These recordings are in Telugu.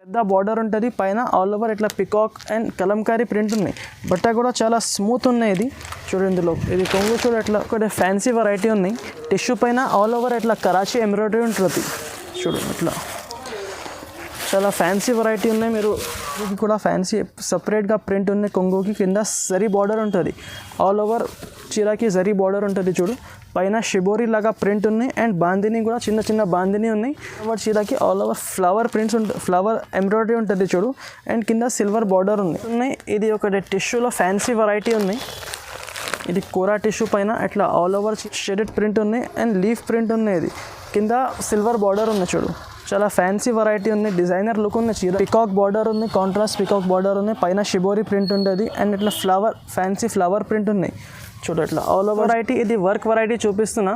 పెద్ద బార్డర్ ఉంటుంది, పైన ఆల్ ఓవర్ ఇట్లా పికాక్ అండ్ కలంకారీ ప్రింట్ ఉన్నాయి. బట్ట కూడా చాలా స్మూత్ ఉన్నాయి. ఇది చూడండి, ఇందులో ఇది కొంగు చూడ ఇట్లా ఒకటి ఫ్యాన్సీ వెరైటీ ఉన్నాయి. టిష్యూ పైన ఆల్ ఓవర్ ఇట్లా కరాచీ ఎంబ్రాయిడరీ ఉంటుంది. చూడండి ఇట్లా చాలా ఫ్యాన్సీ వెరైటీ ఉన్నాయి. మీరు కూడా ఫ్యాన్సీ సపరేట్గా ప్రింట్ ఉన్నాయి. కొంగుకి కింద జరీ బార్డర్ ఉంటుంది, ఆల్ ఓవర్ చీరకి జరీ బార్డర్ ఉంటుంది. చూడు పైన షిబోరీ లాగా ప్రింట్ ఉన్నాయి అండ్ బాందిని కూడా చిన్న చిన్న బాందిని ఉన్నాయి. ఓవర్ చీరకి ఆల్ ఓవర్ ఫ్లవర్ ప్రింట్స్ ఉంటుంది, ఫ్లవర్ ఎంబ్రాయిడరీ ఉంటుంది చూడు. అండ్ కింద సిల్వర్ బార్డర్ ఉన్నాయి. ఇది ఒకటి టిష్యూలో ఫ్యాన్సీ వెరైటీ ఉన్నాయి. ఇది కోరా టిష్యూ పైన ఇట్లా ఆల్ ఓవర్ షెడెడ్ ప్రింట్ ఉన్నాయి అండ్ లీఫ్ ప్రింట్ ఉన్నాయి. ఇది కింద సిల్వర్ బార్డర్ ఉంది చూడు, చాలా ఫ్యాన్సీ వెరైటీ ఉంది. డిజైనర్ లుక్ ఉంది చీర. పికాక్ బార్డర్ ఉంది, కాంట్రాస్ట్ పికాక్ బార్డర్ ఉంది. పైన షిబోరీ ప్రింట్ ఉంటుంది అండ్ ఇట్లా ఫ్లవర్ ఫ్యాన్సీ ఫ్లవర్ ప్రింట్ ఉన్నాయి చూడు. ఇట్లా ఆల్ ఓవర్ వెరైటీ. ఇది వర్క్ వెరైటీ చూపిస్తున్నా.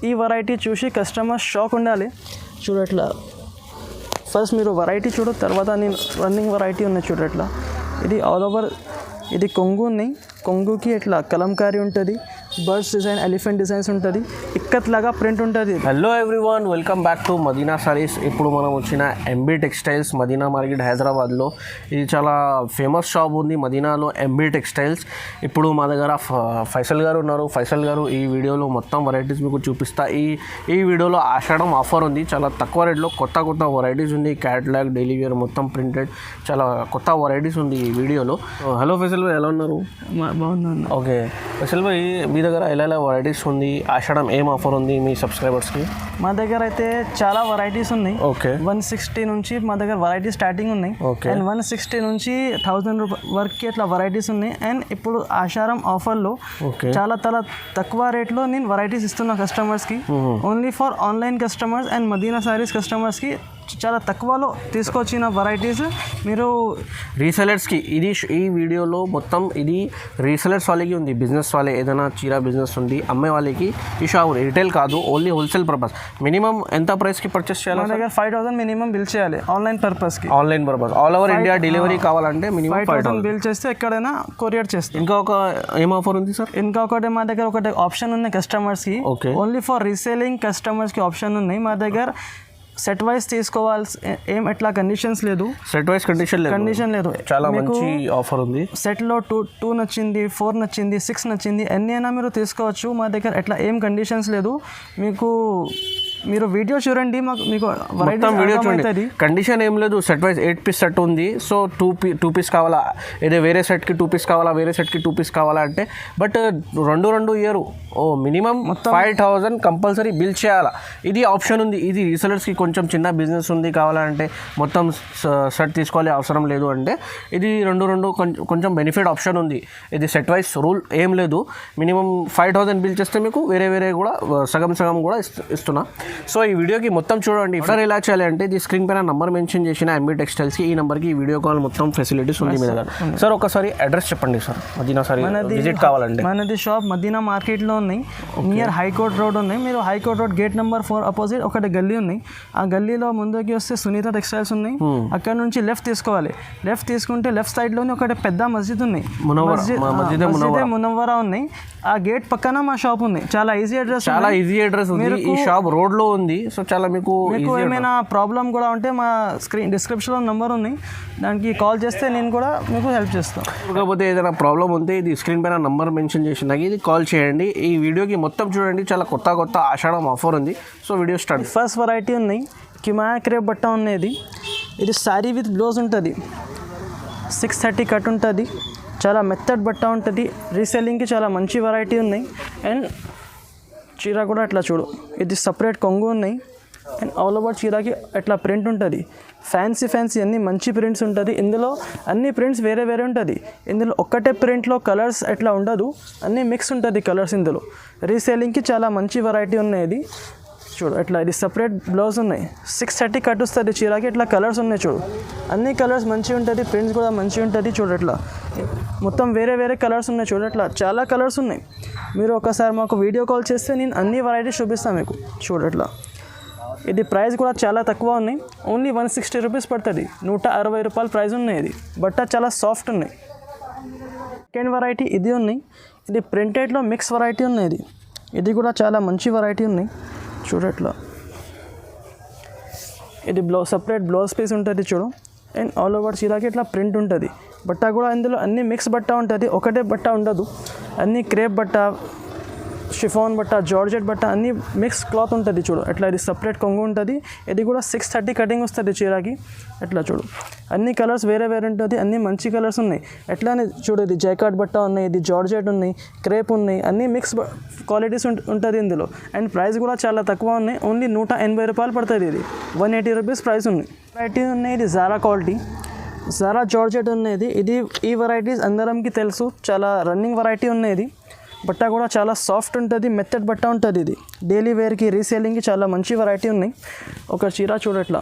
ఈ వెరైటీ చూసి కస్టమర్ షాక్ ఉండాలి. చూడు ఇట్లా ఫస్ట్ మీరు వెరైటీ చూడు, తర్వాత నేను రన్నింగ్ వెరైటీ ఉన్నాయి చూడు. ఇట్లా ఇది ఆల్ ఓవర్. ఇది కొంగు ఉన్నాయి. కొంగుకి ఇట్లా కలంకారీ ఉంటుంది, బర్డ్స్ డిజైన్, ఎలిఫెంట్ డిజైన్స్ ఉంటుంది, ఇక్కత్ లాగా ప్రింట్ ఉంటుంది. Hello everyone, welcome back to Madina Sarees. ఇప్పుడు మనం వచ్చిన ఎంబీ టెక్స్టైల్స్ మదీనా మార్కెట్ హైదరాబాద్లో. ఇది చాలా ఫేమస్ షాప్ ఉంది మదీనాలో, ఎంబీ టెక్స్టైల్స్. ఇప్పుడు మా దగ్గర ఫైసల్ గారు ఉన్నారు. ఫైసల్ గారు ఈ వీడియోలో మొత్తం వెరైటీస్ మీకు చూపిస్తా. ఈ వీడియోలో ఆషాఢం ఆఫర్ ఉంది, చాలా తక్కువ రేట్లో కొత్త వెరైటీస్ ఉంది. క్యాటలాగ్, డైలీ వేర్ మొత్తం ప్రింటెడ్, చాలా కొత్త వెరైటీస్ ఉంది ఈ వీడియోలో. హలో ఫైసల్ భాయ్, ఎలా ఉన్నారు? బాగుందండి. ఓకే ఫైసల్ భాయ్, మీ దగ్గర ఎలా వెరైటీస్ ఉంది? ఆషాఢం ఏం ఆఫర్ ఉంది మీ సబ్స్క్రైబర్స్కి? మా దగ్గర అయితే చాలా వెరైటీస్ ఉన్నాయి. ఓకే, 160 నుంచి మా దగ్గర వెరైటీ స్టార్టింగ్ ఉన్నాయి. ఓకే, అండ్ 160 నుంచి 1000 వరకు ఇట్లా వెరైటీస్ ఉన్నాయి. అండ్ ఇప్పుడు ఆషాఢం ఆఫర్లో చాలా తక్కువ రేట్లో నేను వెరైటీస్ ఇస్తున్నా కస్టమర్స్కి. Only for online customers and Madina Sarees కస్టమర్స్కి చాలా తక్కువలో తీసుకొచ్చిన వెరైటీస్ మీరు రీసెలర్స్కి. ఈ వీడియోలో మొత్తం ఇది రీసెలర్స్ వాళ్ళకి ఉంది. బిజినెస్ వాళ్ళే ఏదైనా చీర బిజినెస్ ఉంది అమ్మే వాళ్ళకి ఈ షాప్ రిటైల్ కాదు, ఓన్లీ హోల్సేల్ పర్పస్. మినిమం ఎంత ప్రైస్కి పర్చేస్ చేయాలి? మా దగ్గర 5000 మినిమం బిల్ చేయాలి ఆన్లైన్ పర్పస్కి. Online purpose all over India delivery కావాలంటే మినిమం 5000 బిల్ చేస్తే ఎక్కడైనా కొరియర్ చేస్తాం. ఇంకా ఏం ఆఫర్ ఉంది సార్? ఇంకా మా దగ్గర ఒకటి ఆప్షన్ ఉంది కస్టమర్స్కి. ఓన్లీ ఫర్ రీసేలింగ్ కస్టమర్స్కి ఆప్షన్ ఉన్నాయి. మా దగ్గర సెట్ వైజ్ తీసుకోవాల్సి ఏం ఎట్లా కండిషన్స్ లేదు. సెట్ వైజ్ కండిషన్ లేదు. చాలా మంచి ఆఫర్ ఉంది. సెట్లో 2 నచ్చింది, 4 నచ్చింది, 6 నచ్చింది, ఎన్ని అయినా మీరు తీసుకోవచ్చు. మా దగ్గర ఎట్లా ఏం కండిషన్స్ లేదు. మీరు వీడియో చూడండి, మీకు వీడియో చూడండి. కండిషన్ ఏం లేదు. సెట్ వైజ్ 8 పీస్ సెట్ ఉంది. సో 2 పీస్ కావాలా, ఏదో వేరే సెట్కి 2 పీస్ కావాలా, వేరే సెట్కి 2 పీస్ కావాలా అంటే, బట్ రెండు ఇయర్ మినిమం 5000 కంపల్సరీ బిల్ చేయాలా. ఇది ఆప్షన్ ఉంది. ఇది రీసెలర్స్కి కొంచెం చిన్న బిజినెస్ ఉంది కావాలంటే మొత్తం సెట్ తీసుకోవాలి అవసరం లేదు అంటే ఇది రెండు కొంచెం బెనిఫిట్ ఆప్షన్ ఉంది. ఇది సెట్ వైజ్ రూల్ ఏం లేదు. మినిమం 5000 బిల్ చేస్తే మీకు వేరే కూడా సగం కూడా ఇస్తున్నా. సో ఈ వీడియోకి మొత్తం చూడండి. ఆర్డర్ ఎలా చేయాలి అంటే ఇది స్క్రీన్ పైన నంబర్ మెన్షన్ చేసిన ఎంబీ టెక్స్టైల్స్కి. ఈ నెంబర్కి ఈ వీడియో కాల్ మొత్తం ఫెసిలిటీస్ ఉంది మీ దగ్గర. సార్ ఒకసారి అడ్రస్ చెప్పండి సార్. మదీనా సారీ విజిట్ కావాలంటే మనది షాప్ మదీనా మార్కెట్లో ఉన్నాయి, నియర్ హైకోర్ట్ రోడ్ ఉన్నాయి. మీరు high court road gate number 4 opposite ఒకటి గల్లీ ఉన్నాయి. ఆ గల్లీలో ముందుకి వస్తే సునీత టెక్స్టైల్స్ ఉన్నాయి. అక్కడ నుంచి లెఫ్ట్ తీసుకోవాలి. లెఫ్ట్ తీసుకుంటే లెఫ్ట్ సైడ్లోనే ఒకటి పెద్ద మస్జిద్ ఉన్నాయి, మస్జిద్ మునవ్వరా ఉన్నాయి. ఆ గేట్ పక్కన మా షాప్ ఉంది. చాలా ఈజీ అడ్రస్ ఉంది. ఈ షాప్ రోడ్ లో ఉంది. సో చాలా మీకు ఏమైనా ప్రాబ్లం కూడా ఉంటే మా డిస్క్రిప్షన్లో నెంబర్ ఉంది, దానికి కాల్ చేస్తే నేను కూడా మీకు హెల్ప్ చేస్తాను. కాకపోతే ఏదైనా ప్రాబ్లం ఉంటే ఇది స్క్రీన్ పైన నంబర్ మెన్షన్ చేసిన ఇది కాల్ చేయండి. ఈ వీడియోకి మొత్తం చూడండి. చాలా కొత్త ఆషాఢం ఆఫర్ ఉంది. So video start. First variety ఉన్నాయి, కిమాయా క్రేప్ బట్ట ఉన్నది. ఇది శారీ విత్ బ్లౌజ్ ఉంటుంది, 630 కట్ ఉంటుంది. చాలా మెత్తడ్ బట్ట ఉంటుంది. రీసెల్లింగ్కి చాలా మంచి వెరైటీ ఉన్నాయి. అండ్ చీర కూడా అట్లా చూడు, ఇది సపరేట్ కొంగు ఉన్నాయి. అండ్ ఆల్ ఓవర్ చీరకి అట్లా ప్రింట్ ఉంటుంది. ఫ్యాన్సీ అన్ని మంచి ప్రింట్స్ ఉంటుంది. ఇందులో అన్ని ప్రింట్స్ వేరే ఉంటుంది. ఇందులో ఒక్కటే ప్రింట్లో కలర్స్ అట్లా ఉండదు, అన్నీ మిక్స్ ఉంటుంది కలర్స్. ఇందులో రీసేలింగ్కి చాలా మంచి వెరైటీ ఉన్నాయి. ఇది చూడు అట్లా, ఇది సపరేట్ బ్లౌజ్ ఉన్నాయి. 630 కట్ వస్తుంది చీరకి. ఇట్లా కలర్స్ ఉన్నాయి చూడు, అన్ని కలర్స్ మంచిగా ఉంటుంది. ప్రింట్స్ కూడా మంచిగా ఉంటుంది. చూడు అట్లా మొత్తం వేరే కలర్స్ ఉన్నాయి. చూడు అట్లా చాలా కలర్స్ ఉన్నాయి. మీరు ఒకసారి మాకు వీడియో కాల్ చేస్తే నేను అన్ని వెరైటీస్ చూపిస్తాను మీకు. చూడు అట్లా, ఇది ప్రైస్ కూడా చాలా తక్కువ ఉన్నాయి. ఓన్లీ 160 రూపీస్ పడుతుంది. 160 రూపాయల ప్రైస్ ఉన్నాయి. ఇది బట్ట చాలా సాఫ్ట్ ఉన్నాయి. సెకండ్ వెరైటీ ఇది ఉన్నాయి. ఇది ప్రింటెడ్లో మిక్స్ వెరైటీ ఉన్నాయి. ఇది కూడా చాలా మంచి వెరైటీ ఉన్నాయి. చూడట్లా ఇది సపరేట్ బ్లౌజ్ పీస్ ఉంటుంది చూడు. అండ్ ఆల్ ఓవర్ చీరకి ఇట్లా ప్రింట్ ఉంటుంది. బట్ట కూడా ఇందులో అన్ని మిక్స్ బట్ట ఉంటుంది, ఒకటే బట్ట ఉండదు. అన్ని క్రేప్ బట్ట, షిఫాన్ బట్ట, జార్జెట్ బట్ట అన్ని మిక్స్ క్లాత్ ఉంటుంది చూడు. ఎట్లా ఇది సపరేట్ కొంగు ఉంటుంది. ఇది కూడా 630 కటింగ్ వస్తుంది చీరకి. ఎట్లా చూడు, అన్ని కలర్స్ వేరే వేరే ఉంటుంది, అన్ని మంచి కలర్స్ ఉన్నాయి. ఎట్లానే చూడు, ఇది జైకాట్ బట్ట ఉన్నాయి, ఇది జార్జెట్ ఉన్నాయి, క్రేప్ ఉన్నాయి, అన్ని మిక్స్ క్వాలిటీస్ ఉంటుంది ఇందులో. అండ్ ప్రైస్ కూడా చాలా తక్కువ ఉన్నాయి, ఓన్లీ 180 రూపాయలు పడుతుంది. ఇది 180 రూపీస్ ప్రైస్ ఉంది. వెరైటీ ఉన్నాయి, ఇది జారా క్వాలిటీ, జారా జార్జెట్ ఉన్నది. ఈ వెరైటీస్ అందరంకి తెలుసు, చాలా రన్నింగ్ వెరైటీ ఉన్నది. బట్ట కూడా చాలా సాఫ్ట్ ఉంటుంది, మెత్తడ్ బట్ట ఉంటుంది. ఇది డైలీ వేర్కి, రీసేలింగ్కి చాలా మంచి వెరైటీ ఉన్నాయి. ఒక చీర చూడట్లా,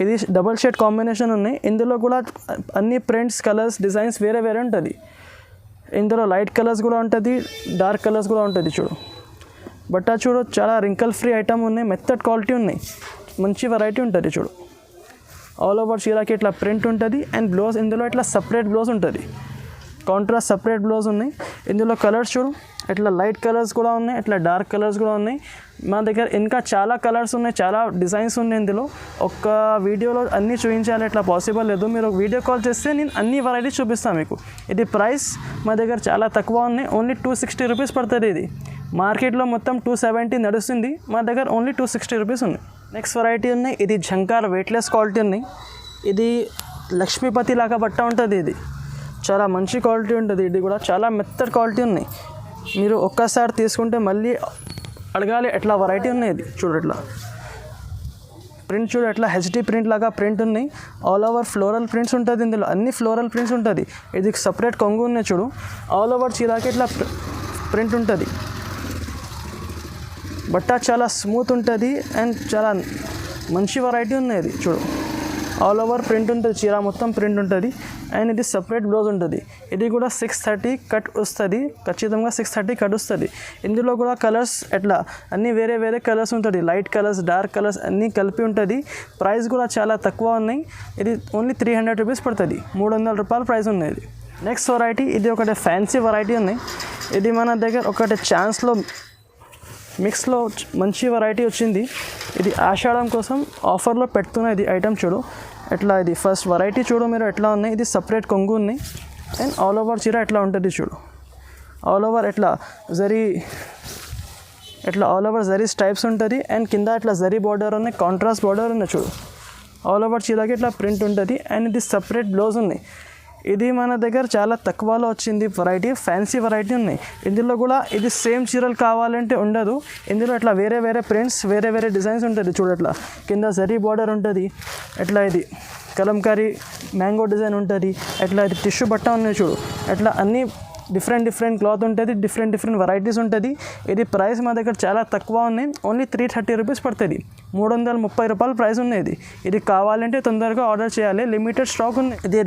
ఇది డబల్ షేడ్ కాంబినేషన్ ఉన్నాయి. ఇందులో కూడా అన్ని ప్రింట్స్, కలర్స్, డిజైన్స్ వేరే వేరే ఉంటుంది. ఇందులో లైట్ కలర్స్ కూడా ఉంటుంది, డార్క్ కలర్స్ కూడా ఉంటుంది చూడు. బట్ట చూడు, చాలా రింకల్ ఫ్రీ ఐటమ్ ఉన్నాయి, మెత్తడ్ క్వాలిటీ ఉన్నాయి, మంచి వెరైటీ ఉంటుంది చూడు. ఆల్ ఓవర్ చీరకి ఇట్లా ప్రింట్ ఉంటుంది. అండ్ బ్లౌజ్ ఇందులో ఇట్లా సపరేట్ బ్లౌజ్ ఉంటుంది, కాంట్రాస్ట్ సపరేట్ బ్లౌజ్ ఉన్నాయి. ఇందులో కలర్స్ చూడు, ఇట్లా లైట్ కలర్స్ కూడా ఉన్నాయి, ఇట్లా డార్క్ కలర్స్ కూడా ఉన్నాయి. మా దగ్గర ఇంకా చాలా కలర్స్ ఉన్నాయి, చాలా డిజైన్స్ ఉన్నాయి. ఇందులో ఒక్క వీడియోలో అన్నీ చూపించాలి, ఇట్లా పాసిబుల్ లేదు. మీరు వీడియో కాల్ చేస్తే నేను అన్ని వెరైటీస్ చూపిస్తాను మీకు. ఇది ప్రైస్ మా దగ్గర చాలా తక్కువ ఉన్నాయి, ఓన్లీ 260 రూపీస్ పడుతుంది. ఇది మార్కెట్లో మొత్తం 270 నడుస్తుంది, మా దగ్గర ఓన్లీ 260 రూపీస్ ఉన్నాయి. నెక్స్ట్ వెరైటీ ఉన్నాయి, ఇది ఝంకార్ వెయిట్లెస్ క్వాలిటీ ఉన్నాయి. ఇది లక్ష్మీపతి లాగా బట్ట ఉంటుంది. ఇది చాలా మంచి క్వాలిటీ ఉంటుంది. ఇది కూడా చాలా మెత్తడ్ క్వాలిటీ ఉన్నాయి. మీరు ఒక్కసారి తీసుకుంటే మళ్ళీ అడగాలి, ఎట్లా వెరైటీ ఉన్నాయి. ఇది చూడు, ఎట్లా ప్రింట్ చూడు, ఎట్లా హెచ్డి ప్రింట్ లాగా ప్రింట్ ఉన్నాయి. ఆల్ ఓవర్ ఫ్లోరల్ ప్రింట్స్ ఉంటుంది, ఇందులో అన్ని ఫ్లోరల్ ప్రింట్స్ ఉంటుంది. ఇది సపరేట్ కొంగు ఉన్నాయి చూడు. ఆల్ ఓవర్ చీరాకి ఇట్లా ప్రింట్ ఉంటుంది. బట్ట చాలా స్మూత్ ఉంటుంది అండ్ చాలా మంచి వెరైటీ ఉన్నాయి. ఇది చూడు, ఆల్ ఓవర్ ప్రింట్ ఉంటుంది, చీర మొత్తం ప్రింట్ ఉంటుంది. అండ్ ఇది సపరేట్ బ్లౌజ్ ఉంటుంది. ఇది కూడా 630 కట్ వస్తుంది, ఖచ్చితంగా 630 కట్ వస్తుంది. ఇందులో కూడా కలర్స్ ఎట్లా అన్నీ వేరే వేరే కలర్స్ ఉంటుంది, లైట్ కలర్స్, డార్క్ కలర్స్ అన్నీ కలిపి ఉంటుంది. ప్రైస్ కూడా చాలా తక్కువ ఉన్నాయి. ఇది ఓన్లీ 300 రూపీస్ పడుతుంది, 300 రూపాయల ప్రైస్ ఉన్నాయి. ఇది నెక్స్ట్ వెరైటీ, ఇది ఒకటి ఫ్యాన్సీ వెరైటీ ఉన్నాయి. ఇది మన దగ్గర ఒకటి ఛాన్స్లో మిక్స్లో మంచి వెరైటీ వచ్చింది. ఇది ఆషాఢం కోసం ఆఫర్లో పెడుతున్న ఇది ఐటమ్ చూడు. ఎట్లా ఇది ఫస్ట్ వెరైటీ చూడు మీరు ఎట్లా ఉన్నాయి. ఇది సపరేట్ కొంగు ఉన్నాయి. అండ్ ఆల్ ఓవర్ చీర ఎట్లా ఉంటుంది చూడు. ఆల్ ఓవర్ ఎట్లా ఆల్ ఓవర్ జరీ స్టైప్స్ ఉంటుంది. అండ్ కింద ఇట్లా జరీ బార్డర్ ఉన్నాయి, కాంట్రాస్ట్ బార్డర్ ఉన్నాయి చూడు. ఆల్ ఓవర్ చీరకి ఇట్లా ప్రింట్ ఉంటుంది. అండ్ ఇది సపరేట్ బ్లౌజ్ ఉన్నాయి. ఇది మన దగ్గర చాలా తక్కువలో వచ్చింది వెరైటీ, ఫ్యాన్సీ వెరైటీ ఉన్నాయి. ఇందులో కూడా ఇది సేమ్ చీరలు కావాలంటే ఉండదు. ఇందులో ఇట్లా వేరే వేరే ప్రింట్స్, వేరే వేరే డిజైన్స్ ఉంటుంది చూడు. అట్లా కింద జరీ బార్డర్ ఉంటుంది, ఎట్లా ఇది కలంకారీ మ్యాంగో డిజైన్ ఉంటుంది, ఎట్లా ఇది టిష్యూ బట్ట ఉన్నాయి చూడు. ఎట్లా అన్నీ డిఫరెంట్ క్లాత్ ఉంటుంది, డిఫరెంట్ వెరైటీస్ ఉంటుంది. ఇది ప్రైస్ మా దగ్గర చాలా తక్కువ ఉన్నాయి, ఓన్లీ 330 రూపీస్ పడుతుంది, 330 రూపాయల ప్రైస్ ఉన్నది. ఇది కావాలంటే తొందరగా ఆర్డర్ చేయాలి, లిమిటెడ్ స్టాక్ ఉంది. ఇది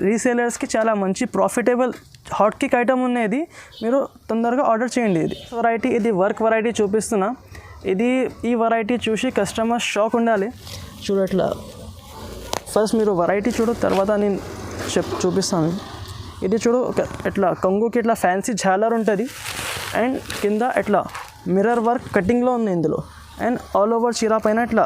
రీసేలర్స్కి చాలా మంచి ప్రాఫిటబుల్ హాట్ కేక్ ఐటమ్ ఉన్నది, మీరు తొందరగా ఆర్డర్ చేయండి. ఇది వెరైటీ, ఇది వర్క్ వెరైటీ చూపిస్తున్నా. ఈ వెరైటీ చూసి కస్టమర్ షాక్ ఉండాలి. చూడట్లా ఫస్ట్ మీరు వెరైటీ చూడు, తర్వాత నేను చూపిస్తాను. ఇది చూడు, ఎట్లా కొంగుకి ఇట్లా ఫ్యాన్సీ ఝాలర్ ఉంటుంది. అండ్ కింద ఎట్లా మిర్రర్ వర్క్ కటింగ్లో ఉంది ఇందులో. అండ్ ఆల్ ఓవర్ చీర పైన ఇట్లా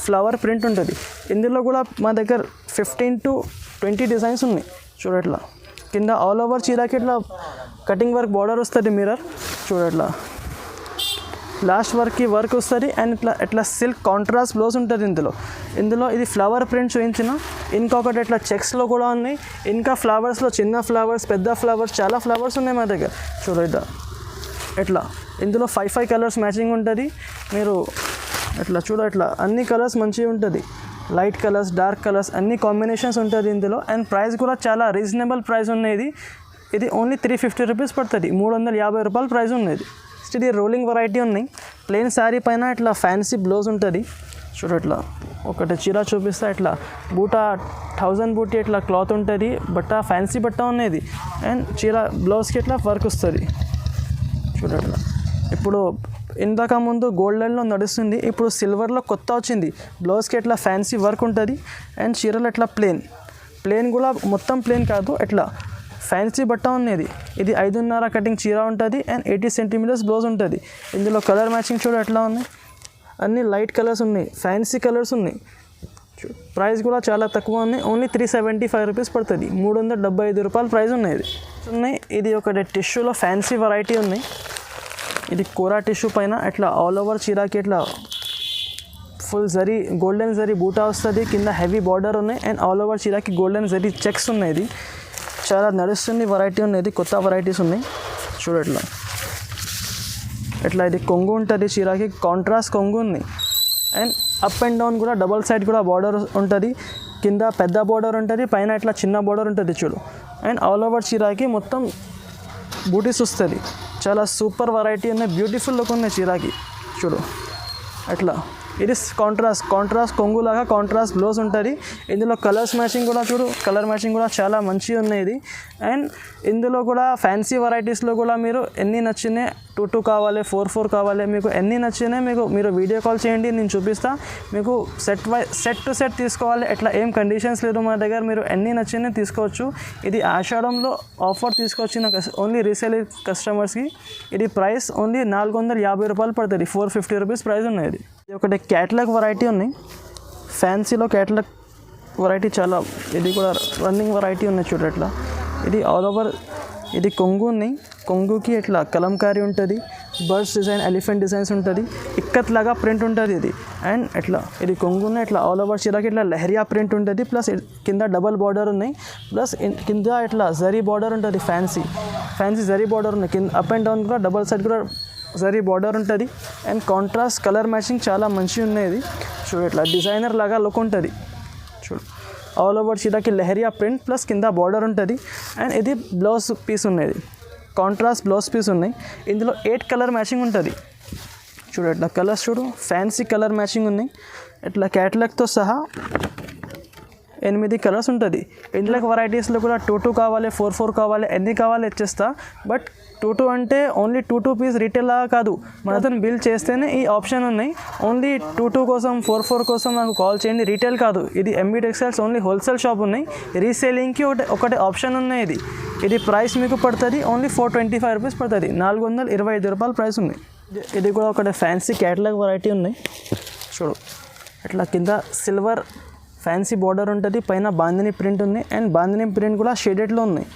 ఫ్లవర్ ప్రింట్ ఉంటుంది. ఇందులో కూడా మా దగ్గర 15 to 20 డిజైన్స్ ఉన్నాయి చూడట్లా. కింద ఆల్ ఓవర్ చీరకి ఇట్లా కటింగ్ వర్క్ బార్డర్ వస్తుంది, మిర్రర్ చూడట్లా లాస్ట్ వర్క్ వస్తుంది. అండ్ ఇట్లా సిల్క్ కాంట్రాస్ట్ బ్లౌజ్ ఉంటుంది ఇందులో ఇది ఫ్లవర్ ప్రింట్ చూపించిన. ఇంకొకటి ఇట్లా చెక్స్లో కూడా ఉన్నాయి. ఇంకా ఫ్లవర్స్లో చిన్న ఫ్లవర్స్, పెద్ద ఫ్లవర్స్, చాలా ఫ్లవర్స్ ఉన్నాయి మా దగ్గర చూడద్దా. ఎట్లా ఇందులో 5 కలర్స్ మ్యాచింగ్ ఉంటుంది. మీరు ఎట్లా ఇట్లా అన్ని కలర్స్ మంచిగా ఉంటుంది, లైట్ కలర్స్, డార్క్ కలర్స్ అన్ని కాంబినేషన్స్ ఉంటుంది ఇందులో. అండ్ ప్రైస్ కూడా చాలా రీజనబుల్ ప్రైస్ ఉన్నది. ఇది ఓన్లీ 350 రూపీస్ పడుతుంది, 350 రూపాయల ప్రైస్ ఉన్నది. ఇది రోలింగ్ వెరైటీ ఉన్నాయి. ప్లెయిన్ శారీ పైన ఇట్లా ఫ్యాన్సీ బ్లౌజ్ ఉంటుంది చూడట్లా. ఒకటి చీర చూపిస్తా, ఇట్లా బూటా 1000 బూటీ ఇట్లా క్లాత్ ఉంటుంది, బట్ట ఫ్యాన్సీ బట్ట ఉన్నది. అండ్ చీర బ్లౌజ్కి ఇట్లా వర్క్ వస్తుంది చూడట్లా. ఇప్పుడు ఇందాక ముందు గోల్డెన్లో నడుస్తుంది, ఇప్పుడు సిల్వర్లో కొత్త వచ్చింది. బ్లౌజ్కి ఇట్లా ఫ్యాన్సీ వర్క్ ఉంటుంది. అండ్ చీరలు ఇట్లా ప్లెయిన్ కూడా మొత్తం ప్లెయిన్ కాదు, ఇట్లా ఫ్యాన్సీ బట్ట ఉన్నది. ఇది 5.5 కటింగ్ చీర ఉంటుంది. అండ్ 80 సెంటీమీటర్స్ బ్లౌజ్ ఉంటుంది. ఇందులో కలర్ మ్యాచింగ్ చూడ ఎట్లా ఉంది, అన్ని లైట్ కలర్స్ ఉన్నాయి, ఫ్యాన్సీ కలర్స్ ఉన్నాయి. ప్రైస్ కూడా చాలా తక్కువ ఉంది, ఓన్లీ 375 రూపీస్ పడుతుంది. 375 రూపాయల ప్రైస్ ఉన్నాయి. ఇది ఒకటి టిష్యూలో ఫ్యాన్సీ వెరైటీ ఉన్నాయి. ఇది కోరా టిష్యూ పైన ఇట్లా ఆల్ ఓవర్ చీరాకి ఇట్లా ఫుల్ జరీ గోల్డెన్ జరీ బూటా వస్తుంది, కింద హెవీ బార్డర్ ఉన్నాయి అండ్ ఆల్ ఓవర్ చీరాకి గోల్డెన్ జరీ చెక్స్ ఉన్నాయి. ఇది చాలా నడుస్తుంది వెరైటీ ఉన్నది, కొత్త వెరైటీస్ ఉన్నాయి. చూడట్లా ఇట్లా ఇది కొంగు ఉంటుంది చీరాకి, కాంట్రాస్ట్ కొంగు ఉంది అండ్ అప్ అండ్ డౌన్ కూడా డబల్ సైడ్ కూడా బార్డర్ ఉంటుంది. కింద పెద్ద బార్డర్ ఉంటుంది, పైన ఇట్లా చిన్న బార్డర్ ఉంటుంది చూడు. అండ్ ఆల్ ఓవర్ చీరాకి మొత్తం బూటీస్ వస్తుంది. చాలా సూపర్ వెరైటీ ఉన్నాయి, బ్యూటిఫుల్ లుక్ ఉన్నాయి చీరాకి. చూడు అట్లా ఇది కాంట్రాస్ట్ కొంగులాగా కాంట్రాస్ట్ బ్లౌజ్ ఉంటుంది. ఇందులో కలర్స్ మ్యాచింగ్ కూడా చూడు, కలర్ మ్యాచింగ్ కూడా చాలా మంచిగా ఉన్నాయి ఇది. అండ్ ఇందులో కూడా ఫ్యాన్సీ వెరైటీస్లో కూడా మీరు ఎన్ని నచ్చినాయి, 2 కావాలి, 4 కావాలి, మీకు ఎన్ని నచ్చినాయి మీరు వీడియో కాల్ చేయండి, నేను చూపిస్తా. మీకు సెట్ టు సెట్ తీసుకోవాలి, ఎట్లా ఏం కండిషన్స్ లేదు మా దగ్గర, మీరు ఎన్ని నచ్చినాయి తీసుకోవచ్చు. ఇది ఆషాఢంలో ఆఫర్ తీసుకొచ్చిన ఓన్లీ రీసేల్ కస్టమర్స్కి. ఇది ప్రైస్ ఓన్లీ 450 రూపాయలు పడుతుంది, 450 రూపీస్ ప్రైస్ ఉన్నాయి. ఇది ఒకటి క్యాటలాగ్ వెరైటీ ఉన్నాయి, ఫ్యాన్సీలో క్యాటలాగ్ వెరైటీ చాలా, ఇది కూడా రన్నింగ్ వెరైటీ ఉన్నాయి చూడట్లా. ఇది ఆల్ ఓవర్ ఇది కొంగు ఉన్నాయి, కొంగుకి ఇట్లా కలంకారీ ఉంటుంది, బర్డ్స్ డిజైన్, ఎలిఫెంట్ డిజైన్స్ ఉంటుంది, ఇక్కత్ లాగా ప్రింట్ ఉంటుంది ఇది. అండ్ ఇట్లా ఇది కొంగున్న ఇట్లా ఆల్ ఓవర్ చీరాకి ఇట్లా లెహరియా ప్రింట్ ఉంటుంది, ప్లస్ కింద డబల్ బార్డర్ ఉన్నాయి, ప్లస్ కింద ఇట్లా జరీ బార్డర్ ఉంటుంది, ఫ్యాన్సీ జరీ బార్డర్ ఉన్నాయి. కింద అప్ అండ్ డౌన్ కూడా డబల్ సైడ్ కూడా జరీ బార్డర్ ఉంటుంది. అండ్ కాంట్రాస్ట్ కలర్ మ్యాచింగ్ చాలా మంచిగా ఉన్నాయి. ఇది చూడు ఇట్లా డిజైనర్ లాగా లుక్ ఉంటుంది. చూడు ఆల్ ఓవర్ చీరాకి లెహరియా ప్రింట్ ప్లస్ కింద బార్డర్ ఉంటుంది. అండ్ ఇది బ్లౌజ్ పీస్ ఉన్నది, కాంట్రాస్ట్ బ్లౌజ్ పీస్ ఉన్నాయి. ఇందులో 8 కలర్ మ్యాచింగ్ ఉంటుంది. చూడు ఇట్లా కలర్స్ చూడు, ఫ్యాన్సీ కలర్ మ్యాచింగ్ ఉన్నాయి. ఇట్లా క్యాటలాగ్తో సహా 8 కలర్స్ ఉంటుంది. ఇందులో వెరైటీస్లో కూడా 2 కావాలి, 4 కావాలి, ఎన్ని కావాలి ఇచ్చేస్తా. బట్ 2 అంటే ఓన్లీ 2 పీస్ రీటైల్ లాగా కాదు, మనతో బిల్ చేస్తేనే ఈ ఆప్షన్ ఉన్నాయి. ఓన్లీ 2 కోసం 4 కోసం నాకు కాల్ చేయండి, రీటైల్ కాదు. ఇది MB textiles only wholesale shop ఉన్నాయి, రీసేలింగ్కి ఒకటి ఆప్షన్ ఉన్నాయి. ఇది ప్రైస్ మీకు పడుతుంది ఓన్లీ 425 రూపీస్ పడుతుంది, 425 రూపాయల ప్రైస్ ఉంది. ఇది కూడా ఒకటి ఫ్యాన్సీ క్యాటలాగ్ వెరైటీ ఉన్నాయి. చూడు ఇట్లా కింద సిల్వర్ ఫ్యాన్సీ బార్డర్ ఉంటుంది, పైన బాందిని ప్రింట్ ఉంది. అండ్ బాందిని ప్రింట్ కూడా షేడెడ్లో ఉన్నాయి.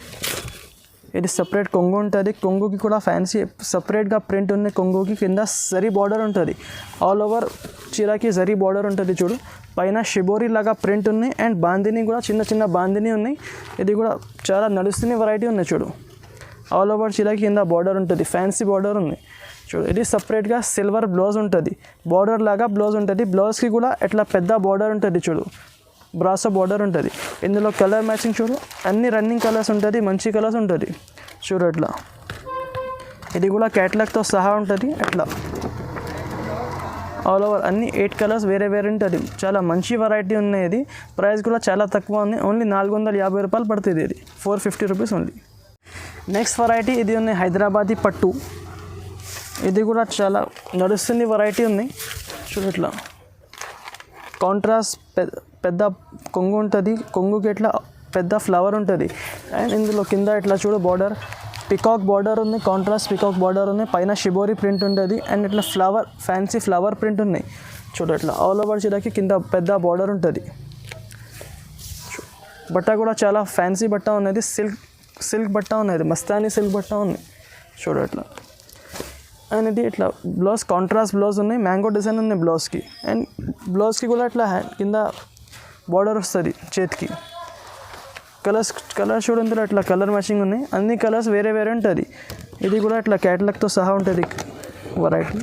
ఇది సపరేట్ కొంగు ఉంటుంది, కొంగుకి కూడా ఫ్యాన్సీ సపరేట్గా ప్రింట్ ఉంది. కొంగుకి కింద జరీ బార్డర్ ఉంటుంది, ఆల్ ఓవర్ చీరాకి జరీ బార్డర్ ఉంటుంది. చూడు పైన షిబోరి లాగా ప్రింట్ ఉంది. అండ్ బాందిని కూడా చిన్న బాందిని ఉన్నాయి. ఇది కూడా చాలా నడుస్తున్న వెరైటీ ఉన్నాయి. చూడు ఆల్ ఓవర్ చీరాకి కింద బార్డర్ ఉంటుంది, ఫ్యాన్సీ బార్డర్ ఉంది. చూడు ఇది సపరేట్గా సిల్వర్ బ్లౌజ్ ఉంటుంది, బార్డర్ లాగా బ్లౌజ్ ఉంటుంది. బ్లౌజ్కి కూడా ఇట్లా పెద్ద బార్డర్ ఉంటుంది. చూడు బ్రాసో బార్డర్ ఉంటుంది. ఇందులో కలర్ మ్యాచింగ్ చూడు, అన్ని రన్నింగ్ కలర్స్ ఉంటుంది, మంచి కలర్స్ ఉంటుంది. చూడు అట్లా ఇది కూడా క్యాటలాగ్తో సహా ఉంటుంది. అట్లా ఆల్ ఓవర్ అన్ని 8 కలర్స్ వేరే ఉంటుంది. చాలా మంచి వెరైటీ ఉన్నాయి. ఇది ప్రైస్ కూడా చాలా తక్కువ ఉంది, ఓన్లీ 450 రూపాయలు పడుతుంది. ఇది 450 రూపీస్ ఓన్లీ. నెక్స్ట్ వెరైటీ ఇది ఉన్నాయి హైదరాబాదీ పట్టు. ఇది కూడా చాలా నడుస్తుంది వెరైటీ ఉంది. చూడు ఇట్లా కాంట్రాస్ట్ పెద్ద కొంగు ఉంటుంది, కొంగుకి ఇట్లా పెద్ద ఫ్లవర్ ఉంటుంది. అండ్ ఇందులో కింద ఇట్లా చూడు బార్డర్ పికాక్ బార్డర్ ఉంది, కాంట్రాస్ట్ పికాక్ బార్డర్ ఉంది, పైన షిబోరి ప్రింట్ ఉంటుంది. అండ్ ఇట్లా ఫ్యాన్సీ ఫ్లవర్ ప్రింట్ ఉన్నాయి. చూడు ఇట్లా ఆల్ ఓవర్ చీరకి కింద పెద్ద బార్డర్ ఉంటుంది. బట్ట కూడా చాలా ఫ్యాన్సీ బట్ట ఉన్నది, సిల్క్ బట్ట ఉన్నది, మస్తానీ సిల్క్ బట్ట ఉంది. చూడు ఇట్లా అండ్ ఇది ఇట్లా బ్లౌజ్ కాంట్రాస్ట్ బ్లౌజ్ ఉన్నాయి, మ్యాంగో డిజైన్ ఉంది బ్లౌజ్కి. అండ్ బ్లౌజ్కి కూడా ఇట్లా కింద బార్డర్ వస్తుంది చేతికి. కలర్స్ చూడు ఇందులో ఇట్లా కలర్ మ్యాచింగ్ ఉన్నాయి, అన్ని కలర్స్ వేరే ఉంటుంది. ఇది కూడా ఇట్లా క్యాటలాగ్తో సహా ఉంటుంది వెరైటీ.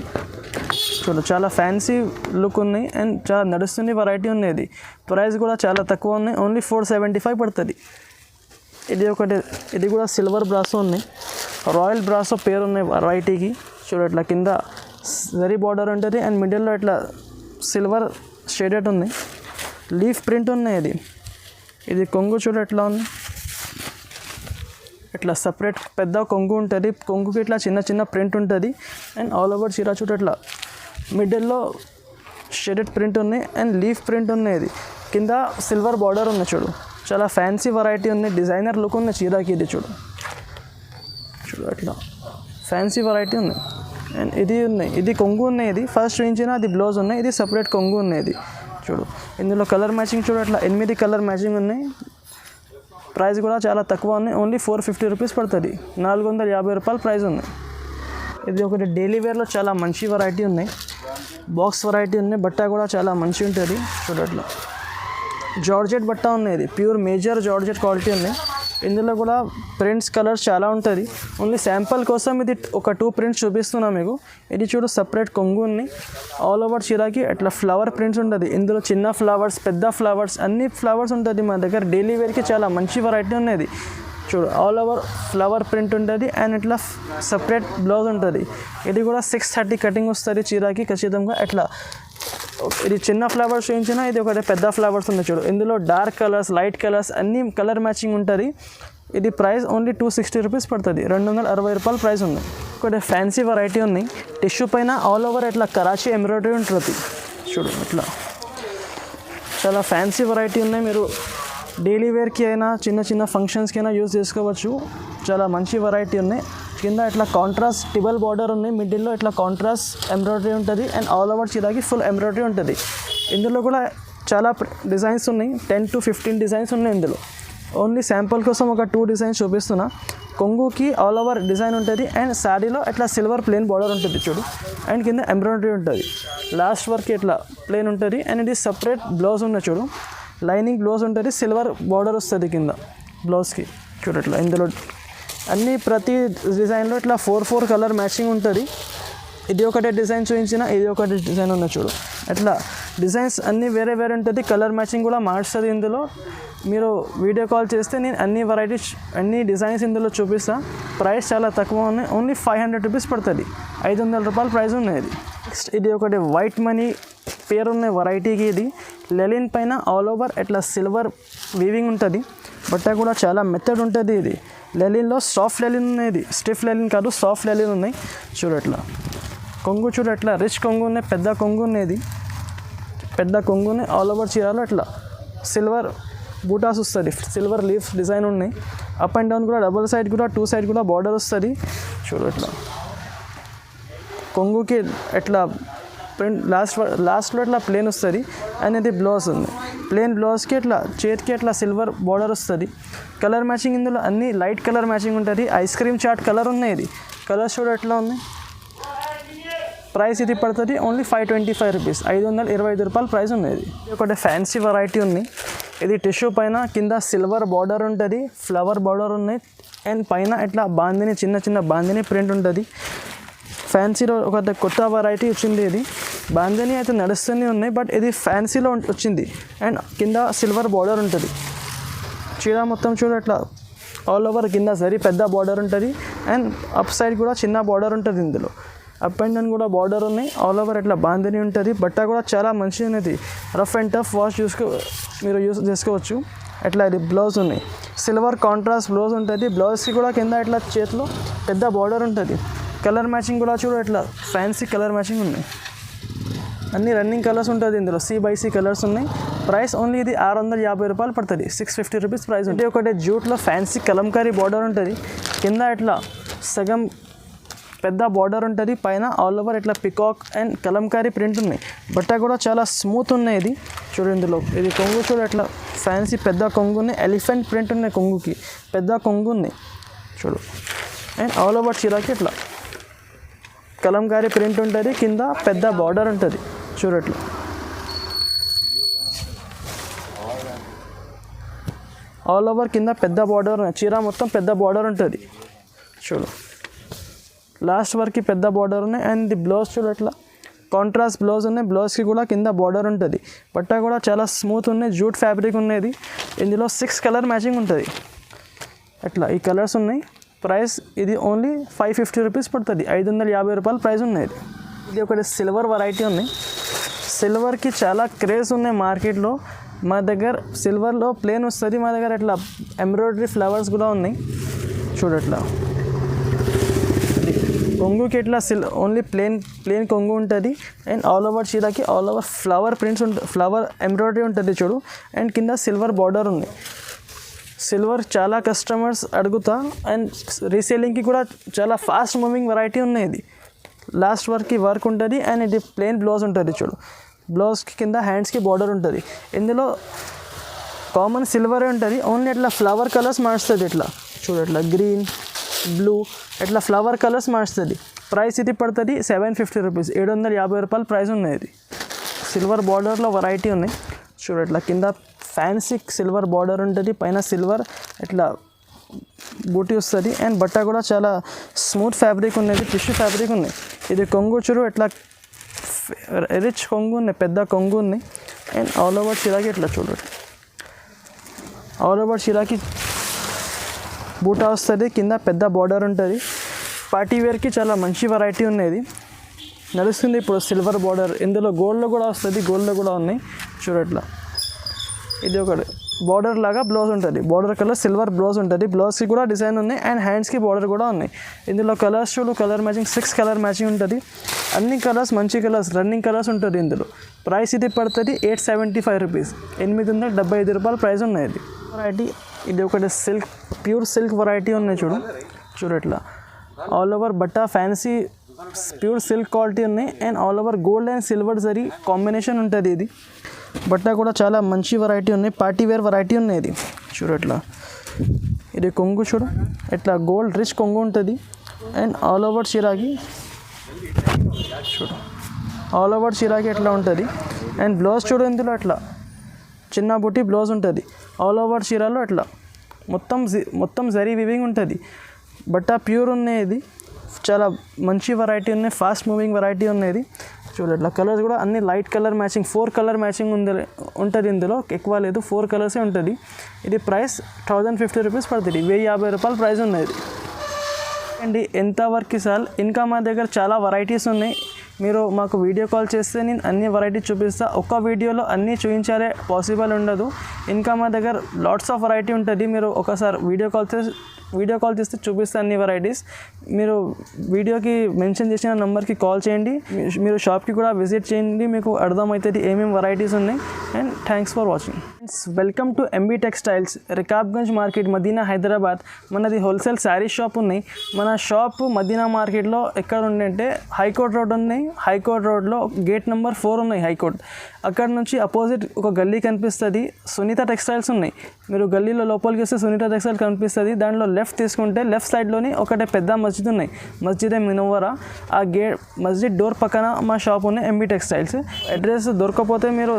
చూడు చాలా ఫ్యాన్సీ లుక్ ఉన్నాయి అండ్ చాలా నడుస్తుంది వెరైటీ ఉన్నాయి. ఇది ప్రైస్ కూడా చాలా తక్కువ ఉన్నాయి, ఓన్లీ 475 పడుతుంది. ఇది కూడా సిల్వర్ బ్రాసో ఉన్నాయి, రాయల్ బ్రాసో పేరు ఉన్నాయి వెరైటీకి. చూడు ఇట్లా కింద జరీ బార్డర్ ఉంటుంది అండ్ మిడిల్లో ఇట్లా సిల్వర్ షేడెడ్ ఉంది, లీఫ్ ప్రింట్ ఉన్నాయి. ఇది కొంగు చూడు ఎట్లా ఉంది, ఇట్లా సపరేట్ పెద్ద కొంగు ఉంటుంది. కొంగుకి ఇట్లా చిన్న ప్రింట్ ఉంటుంది. అండ్ ఆల్ ఓవర్ చీర చూడు ఇట్లా మిడిల్లో షేడెడ్ ప్రింట్ ఉన్నాయి అండ్ లీఫ్ ప్రింట్ ఉన్నాయి. ఇది కింద సిల్వర్ బార్డర్ ఉంది. చూడు చాలా ఫ్యాన్సీ వెరైటీ ఉంది, డిజైనర్ లుక్ ఉంది చీరకి. ఇది చూడు అట్లా ఫ్యాన్సీ వెరైటీ ఉంది. అండ్ ఇది ఉన్నాయి, ఇది కొంగు ఉన్నాయి, ఇది ఫస్ట్ చూపించిన అది బ్లౌజ్ ఉన్నాయి, ఇది సపరేట్ కొంగు ఉన్నాయి. చూడు ఇందులో కలర్ మ్యాచింగ్ చూడు అట్లా 8 కలర్ మ్యాచింగ్ ఉన్నాయి. ప్రైస్ కూడా చాలా తక్కువ ఉన్నాయి, ఓన్లీ 450 రూపీస్ పడుతుంది. 450 రూపాయలు ప్రైస్ ఉన్నాయి. ఇది ఒకటి డైలీ వేర్లో చాలా మంచి వెరైటీ ఉన్నాయి, బాక్స్ వెరైటీ ఉన్నాయి. బట్ట కూడా చాలా మంచి ఉంటుంది. చూడట్లా జార్జెట్ బట్ట ఉన్నాయి, ఇది ప్యూర్ మేజర్ జార్జెట్ క్వాలిటీ ఉన్నాయి. ఇందులో కూడా ప్రింట్స్ కలర్స్ చాలా ఉంటుంది. ఓన్లీ శాంపుల్ కోసం ఇది ఒక 2 ప్రింట్స్ చూపిస్తున్నా మీకు. ఇది చూడు సపరేట్ కొంగు ఉన్నాయి. ఆల్ ఓవర్ చీరకి అట్లా ఫ్లవర్ ప్రింట్స్ ఉంటుంది. ఇందులో చిన్న ఫ్లవర్స్, పెద్ద ఫ్లవర్స్, అన్ని ఫ్లవర్స్ ఉంటుంది. మా దగ్గర డైలీ వేర్కి చాలా మంచి వెరైటీ ఉన్నది. చూడు ఆల్ ఓవర్ ఫ్లవర్ ప్రింట్ ఉంటుంది అండ్ ఇట్లా సపరేట్ బ్లౌజ్ ఉంటుంది. ఇది కూడా 630 కటింగ్ వస్తుంది చీరకి ఖచ్చితంగా. అట్లా ఇది చిన్న ఫ్లవర్స్ చూపించిన, ఇది ఒకటి పెద్ద ఫ్లవర్స్ ఉన్నాయి. చూడు ఇందులో డార్క్ కలర్స్, లైట్ కలర్స్ అన్నీ కలర్ మ్యాచింగ్ ఉంటుంది. ఇది ప్రైస్ ఓన్లీ 260 రూపీస్ పడుతుంది. 260 రూపాయలు ప్రైస్ ఉంది. ఒకటి ఫ్యాన్సీ వెరైటీ ఉన్నాయి. టిష్యూ పైన ఆల్ ఓవర్ ఇట్లా కరాచీ ఎంబ్రాయిడరీ ఉంటుంది. చూడు ఇట్లా చాలా ఫ్యాన్సీ వెరైటీ ఉన్నాయి. మీరు డైలీ వేర్కి అయినా చిన్న చిన్న ఫంక్షన్స్కి అయినా యూజ్ చేసుకోవచ్చు. చాలా మంచి వెరైటీ ఉన్నాయి. కింద ఇట్లా కాంట్రాస్ట్ టిబల్ బార్డర్ ఉన్నాయి, మిడిల్లో ఇట్లా కాంట్రాస్ట్ ఎంబ్రాయిడరీ ఉంటుంది అండ్ ఆల్ ఓవర్ చీరకి ఫుల్ ఎంబ్రాయిడరీ ఉంటుంది. ఇందులో కూడా చాలా డిజైన్స్ ఉన్నాయి, 10 to 15 డిజైన్స్ ఉన్నాయి ఇందులో. ఓన్లీ శాంపుల్ కోసం ఒక 2 డిజైన్స్ చూపిస్తున్నా. కొంగుకి ఆల్ ఓవర్ డిజైన్ ఉంటుంది అండ్ శారీలో ఇట్లా సిల్వర్ ప్లెయిన్ బార్డర్ ఉంటుంది చూడు, అండ్ కింద ఎంబ్రాయిడరీ ఉంటుంది. లాస్ట్ వరకు ఇట్లా ప్లెయిన్ ఉంటుంది అండ్ ఇది సపరేట్ బ్లౌజ్ ఉన్న చూడు, లైనింగ్ బ్లౌజ్ ఉంటుంది, సిల్వర్ బార్డర్ వస్తుంది కింద బ్లౌజ్కి. చూడు ఇట్లా ఇందులో అన్నీ ప్రతి డిజైన్లో ఇట్లా 4 కలర్ మ్యాచింగ్ ఉంటుంది. ఇది ఒకటే డిజైన్ చూపించిన, ఇది ఒకటి డిజైన్ ఉన్న చూడు. అట్లా డిజైన్స్ అన్నీ వేరే వేరే ఉంటుంది. కలర్ మ్యాచింగ్ కూడా మార్చుతుంది ఇందులో. మీరు వీడియో కాల్ చేస్తే నేను అన్ని వెరైటీస్, అన్ని డిజైన్స్ ఇందులో చూపిస్తాను. ప్రైస్ చాలా తక్కువ ఉన్నాయి, ఓన్లీ 500 రూపీస్ పడుతుంది. 500 రూపాయలు ప్రైస్ ఉన్నాయి ఇది. నెక్స్ట్ ఇది ఒకటి వైట్ మనీ పేరు ఉన్న వెరైటీకి. ఇది లెలిన్ పైన ఆల్ ఓవర్ ఇట్లా సిల్వర్ వీవింగ్ ఉంటుంది. బట్ట కూడా చాలా మెత్తడ్ ఉంటుంది. ఇది లెలిన్లో సాఫ్ట్ లెలిన్ ఉన్నాయి, ఇది స్టిఫ్ లెలిన్ కాదు, సాఫ్ట్ లెలిన్ ఉన్నాయి. చూడట్లా కొంగు చూడట్లా రిచ్ కొంగు ఉన్నాయి, పెద్ద కొంగు ఉన్నాయి. పెద్ద కొంగుని ఆల్ ఓవర్ చీరలో ఇట్లా సిల్వర్ బూటాస్ వస్తుంది, సిల్వర్ లీఫ్ డిజైన్ ఉన్నాయి. అప్ అండ్ డౌన్ కూడా డబుల్ సైడ్ కూడా 2 సైడ్ కూడా బార్డర్ వస్తుంది. చూడట్లా కొంగుకి ఎట్లా ప్రింట్ లాస్ట్లో ఇట్లా ప్లేన్ వస్తుంది అండ్ ఇది బ్లౌజ్ ఉంది. ప్లేన్ బ్లౌజ్కి ఇట్లా చేతికి ఇట్లా సిల్వర్ బార్డర్ వస్తుంది. కలర్ మ్యాచింగ్ ఇందులో అన్ని లైట్ కలర్ మ్యాచింగ్ ఉంటుంది. ఐస్ క్రీమ్ చాట్ కలర్ ఉన్నాయి. ఇది కలర్స్ చూడ ఎట్లా ఉంది. ప్రైస్ ఇది పడుతుంది ఓన్లీ 525 రూపీస్. 525 రూపాయలు ప్రైస్ ఉంది. ఇది ఒకటి ఫ్యాన్సీ వెరైటీ ఉంది. ఇది టిష్యూ పైన కింద సిల్వర్ బార్డర్ ఉంటుంది, ఫ్లవర్ బార్డర్ ఉన్నాయి అండ్ పైన ఇట్లా బాందిని చిన్న చిన్న బాందిని ప్రింట్ ఉంటుంది. ఫ్యాన్సీలో ఒక కొత్త వెరైటీ వచ్చింది. ఇది బాందిని అయితే నడుస్తూనే ఉన్నాయి, బట్ ఇది ఫ్యాన్సీలో వచ్చింది అండ్ కింద సిల్వర్ బార్డర్ ఉంటుంది. చీర మొత్తం చూడ అట్లా ఆల్ ఓవర్ కింద సరి పెద్ద బార్డర్ ఉంటుంది అండ్ అప్ సైడ్ కూడా చిన్న బార్డర్ ఉంటుంది. ఇందులో అప్ అండ్ డౌన్ కూడా బార్డర్ ఉన్నాయి. ఆల్ ఓవర్ ఇట్లా బాందిని ఉంటుంది. బట్ట కూడా చాలా మంచిగా ఉన్నది. రఫ్ అండ్ టఫ్ వాష్ మీరు యూస్ చేసుకోవచ్చు. అట్లా ఇది బ్లౌజ్ ఉన్నాయి, సిల్వర్ కాంట్రాస్ట్ బ్లౌజ్ ఉంటుంది. బ్లౌజ్కి కూడా కింద ఇట్లా చేతిలో పెద్ద బార్డర్ ఉంటుంది. కలర్ మ్యాచింగ్ కూడా చూడ ఇట్లా ఫ్యాన్సీ కలర్ మ్యాచింగ్ ఉన్నాయి. అన్ని రన్నింగ్ కలర్స్ ఉంటుంది ఇందులో, C/C కలర్స్ ఉన్నాయి. ప్రైస్ ఓన్లీ ఇది 650 రూపాయలు పడుతుంది. 650 రూపీస్ ప్రైస్ ఉంటుంది. ఒకటి జూట్లో ఫ్యాన్సీ కలంకారీ బార్డర్ ఉంటుంది. కింద ఇట్లా సగం పెద్ద బార్డర్ ఉంటుంది, పైన ఆల్ ఓవర్ ఇట్లా పికాక్ అండ్ కలంకారీ ప్రింట్ ఉన్నాయి. బట్ట కూడా చాలా స్మూత్ ఉన్నాయి. ఇది చూడు ఇందులో ఇది కొంగు చూడ ఇట్లా ఫ్యాన్సీ పెద్ద కొంగు ఉన్నాయి. ఎలిఫెంట్ ప్రింట్ ఉన్నాయి కొంగుకి, పెద్ద కొంగు ఉన్నాయి చూడు. అండ్ ఆల్ ఓవర్ చీరకి ఇట్లా కలంకారీ ప్రింట్ ఉంటుంది, కింద పెద్ద బార్డర్ ఉంటుంది చూడట్లు. ఆల్ ఓవర్ కింద పెద్ద బార్డర్, చీర మొత్తం పెద్ద బార్డర్ ఉంటుంది చూడు. లాస్ట్ వరకు పెద్ద బార్డర్ ఉన్నాయి అండ్ ది బ్లౌజ్ చూడట్లా కాంట్రాస్ట్ బ్లౌజ్ ఉన్నాయి. బ్లౌజ్కి కూడా కింద బార్డర్ ఉంటుంది. బట్ట కూడా చాలా స్మూత్ ఉన్నాయి, జూట్ ఫ్యాబ్రిక్ ఉన్నది. ఇందులో 6 కలర్ మ్యాచింగ్ ఉంటుంది. అట్లా ఈ కలర్స్ ఉన్నాయి. ప్రైస్ ఇది ఓన్లీ 550 రూపీస్ పడుతుంది. 550 రూపాయలు ప్రైస్ ఉన్నాయి. ఇది ఒకటి సిల్వర్ వెరైటీ ఉన్నాయి. సిల్వర్కి చాలా క్రేజ్ ఉన్నాయి మార్కెట్లో. మా దగ్గర సిల్వర్లో ప్లేన్ వస్తుంది, మా దగ్గర ఇట్లా ఎంబ్రాయిడరీ ఫ్లవర్స్ కూడా ఉన్నాయి చూడట్లా. కొంగుకి ఇట్లా ఓన్లీ ప్లేన్ కొంగు ఉంటుంది అండ్ ఆల్ ఓవర్ చీరకి all over flower prints flower embroidery ఉంటుంది చూడు. అండ్ కింద సిల్వర్ బార్డర్ ఉంది. సిల్వర్ చాలా కస్టమర్స్ అడుగుతా అండ్ రీసేలింగ్కి కూడా చాలా ఫాస్ట్ మూవింగ్ వెరైటీ ఉన్నాయి. ఇది లాస్ట్ వరకు వర్క్ ఉంటుంది అండ్ ఇది ప్లెయిన్ బ్లౌజ్ ఉంటుంది చూడు. బ్లౌజ్కి కింద హ్యాండ్స్కి బార్డర్ ఉంటుంది. ఇందులో కామన్ సిల్వరే ఉంటుంది, ఓన్లీ ఇట్లా ఫ్లవర్ కలర్స్ మార్చుతుంది. ఇట్లా చూడు, ఇట్లా గ్రీన్, బ్లూ, ఇట్లా ఫ్లవర్ కలర్స్ మార్చుతుంది. ప్రైస్ ఇది పడుతుంది 750 రూపీస్, 750 రూపాయలు ప్రైస్ ఉన్నాయి. ఇది సిల్వర్ బార్డర్లో వెరైటీ ఉన్నాయి చూడు. ఇట్లా కింద ఫ్యాన్సీ సిల్వర్ బార్డర్ ఉంటుంది, పైన సిల్వర్ ఇట్లా బూటీ వస్తుంది. అండ్ బట్ట కూడా చాలా స్మూత్ ఫ్యాబ్రిక్ ఉన్నది, టిష్యూ ఫ్యాబ్రిక్ ఉన్నాయి. ఇది కొంగు చూడు, ఇట్లా రిచ్ కొంగు ఉన్నాయి, పెద్ద కొంగు ఉన్నాయి. అండ్ ఆల్ ఓవర్ చీరాకి ఇట్లా చూడు, ఆల్ ఓవర్ చీరాకి బూటా వస్తుంది, కింద పెద్ద బార్డర్ ఉంటుంది. పార్టీ వేర్కి చాలా మంచి వెరైటీ ఉన్నది, నడుస్తుంది ఇప్పుడు సిల్వర్ బార్డర్. ఇందులో గోల్డ్లో కూడా వస్తుంది, గోల్డ్లో కూడా ఉన్నాయి చూడు. ఇట్లా ఇది ఒకటి బార్డర్ లాగా బ్లౌజ్ ఉంటుంది, బార్డర్ కలర్ సిల్వర్ బ్లౌజ్ ఉంటుంది. బ్లౌజ్కి కూడా డిజైన్ ఉన్నాయి అండ్ హ్యాండ్స్కి బార్డర్ కూడా ఉన్నాయి. ఇందులో కలర్స్ చూడు, కలర్ మ్యాచింగ్ 6 కలర్ మ్యాచింగ్ ఉంటుంది. అన్ని కలర్స్ మంచి కలర్స్, రన్నింగ్ కలర్స్ ఉంటుంది ఇందులో. ప్రైస్ ఇది పడుతుంది 875 రూపీస్, 875 రూపాయలు ప్రైస్ ఉన్నాయి. ఇది వెరైటీ, ఇది ఒకటి సిల్క్, ప్యూర్ సిల్క్ వెరైటీ ఉన్నాయి చూడు. చూడు ఇట్లా ఆల్ ఓవర్ బట్ట ఫ్యాన్సీ ప్యూర్ సిల్క్ క్వాలిటీ ఉన్నాయి. And all over gold and silver zari combination ఉంటుంది. ఇది బట్ట కూడా చాలా మంచి వెరైటీ ఉన్నాయి, పార్టీ వేర్ వెరైటీ ఉన్నాయి. ఇది చూడు ఇట్లా, ఇది కొంగు చూడు, ఇట్లా గోల్డ్ రిచ్ కొంగు ఉంటుంది. అండ్ ఆల్ ఓవర్ చీరాకి చూడు, ఆల్ ఓవర్ చీరాకి ఎట్లా ఉంటుంది. అండ్ బ్లౌజ్ చూడు, ఇందులో అట్లా చిన్న బుట్టి బ్లౌజ్ ఉంటుంది. ఆల్ ఓవర్ చీరాలో అట్లా మొత్తం జరీ వివింగ్ ఉంటుంది. బట్ట ప్యూర్ ఉన్నాయి. ఇది చాలా మంచి వెరైటీ ఉన్నాయి, ఫాస్ట్ మూవింగ్ వెరైటీ ఉన్నది. చూడు ఇట్లా కలర్స్ కూడా అన్ని light colour matching, 4 colour matching ఉంటుంది. ఇందులో ఎక్కువ లేదు, 4 కలర్సే ఉంటుంది. ఇది ప్రైస్ 1050 రూపీస్ పడుతుంది, 1050 రూపాయలు ప్రైస్ ఉన్నది. అండి ఎంతవరకు సార్ ఇంకా మా దగ్గర చాలా వెరైటీస్ ఉన్నాయి. మీరు మాకు వీడియో కాల్ చేస్తే నేను అన్ని వెరైటీ చూపిస్తా. ఒక్క వీడియోలో అన్నీ చూపించాలే పాసిబుల్ ఉండదు. ఇంకా మా దగ్గర లాట్స్ ఆఫ్ వెరైటీ ఉంటుంది. మీరు ఒకసారి వీడియో కాల్ చేస్తే చూపిస్తే అన్ని వెరైటీస్. మీరు వీడియోకి మెన్షన్ చేసిన నెంబర్కి కాల్ చేయండి, మీరు షాప్కి కూడా విజిట్ చేయండి, మీకు అర్థమవుతుంది ఏమేమి వెరైటీస్ ఉన్నాయి. And thanks for watching. Welcome to MB textiles, Rikabganj market, Madina, Hyderabad. మనది హోల్సేల్ శారీ షాప్ ఉన్నాయి. మన షాప్ మదీనా మార్కెట్లో ఎక్కడ ఉందంటే హైకోర్ట్ రోడ్ ఉన్నాయి. హైకోర్ట్ రోడ్లో గేట్ నెంబర్ 4 ఉన్నాయి హైకోర్ట్. అక్కడ నుంచి అపోజిట్ ఒక గల్లీ కనిపిస్తుంది, సునీత టెక్స్టైల్స్ ఉన్నాయి. మీరు గల్లీలో లోపలికి వస్తే సునీత టెక్స్టైల్ కనిపిస్తుంది. దాంట్లో లెఫ్ట్ తీసుకుంటే లెఫ్ట్ సైడ్లోని ఒకటే పెద్ద మస్జిద్ ఉన్నాయి, మస్జిద్ మునవ్వరా. ఆ మస్జిద్ డోర్ పక్కన మా షాప్ ఉన్నాయి, ఎంబీ టెక్స్టైల్స్. అడ్రస్ దొరకకపోతే మీరు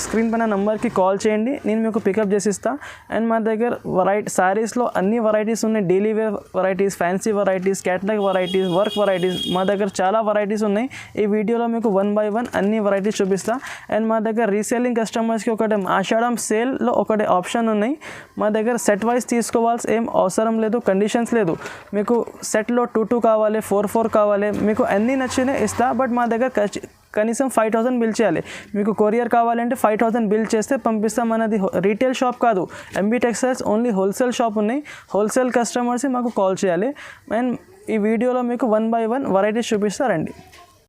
స్క్రీన్ పైన నెంబర్కి కాల్ చేయండి, నేను మీకు పికప్ చేసిస్తా. అండ్ మా దగ్గర శారీస్లో అన్ని వెరైటీస్ ఉన్నాయి, daily wear varieties, fancy varieties, catalogue varieties, work varieties. మా దగ్గర చాలా వెరైటీస్ ఉన్నాయి. ఈ వీడియోలో మీకు 1 by 1 అన్ని వెరైటీస్ చూపిస్తా. అండ్ మా దగ్గర రీసేలింగ్ కస్టమర్స్కి ఒకటి ఆషాఢం సేల్లో ఒకటి ఆప్షన్ ఉన్నాయి. మా దగ్గర సెట్ వైజ్ తీసుకోవాల్సి ఏం అవసరం లేదు, కండిషన్స్ లేదు. మీకు సెట్లో 2 కావాలి, 4 కావాలి, మీకు అన్నీ నచ్చినాయి ఇస్తా. బట్ మా దగ్గర కనీసం 5000 బిల్ చేయాలి. మీకు కొరియర్ కావాలంటే 5000 బిల్ చేస్తే పంపిస్తాం. మనది రీటైల్ షాప్ కాదు, MB textiles only wholesale shop ఉన్నాయి. హోల్సేల్ కస్టమర్స్ మాకు కాల్ చేయాలి. అండ్ ఈ వీడియోలో మీకు 1 by 1 వెరైటీస్ చూపిస్తారండి.